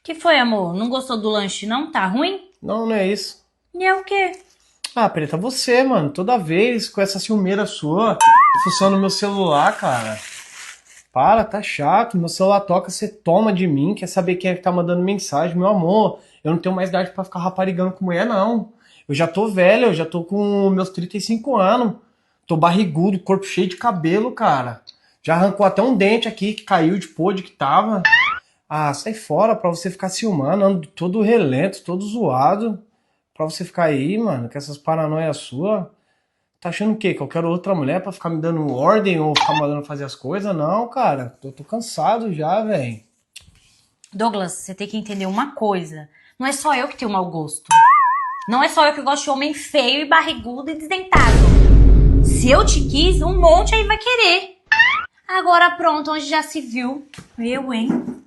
Que foi, amor? Não gostou do lanche, não? Tá ruim? Não, não é isso. E é o quê? Ah, Preta, você, mano, toda vez com essa ciumeira sua, funciona no meu celular, cara. Para, tá chato. Meu celular toca, você toma de mim, quer saber quem é que tá mandando mensagem. Meu amor, eu não tenho mais idade pra ficar raparigando com mulher, não. Eu já tô velho, eu já tô com meus 35 anos. Tô barrigudo, corpo cheio de cabelo, cara. Já arrancou até um dente aqui que caiu de podre que tava. Ah, sai fora pra você ficar ciumando, ando todo relento, todo zoado. Pra você ficar aí, mano, com essas paranoias suas. Tá achando o quê? Que eu quero outra mulher pra ficar me dando ordem ou ficar mandando fazer as coisas? Não, cara. Eu tô cansado já, velho. Douglas, você tem que entender uma coisa. Não é só eu que tenho mau gosto. Não é só eu que gosto de homem feio e barrigudo e desdentado. Se eu te quis, um monte aí vai querer. Agora pronto, onde já se viu? Eu, hein?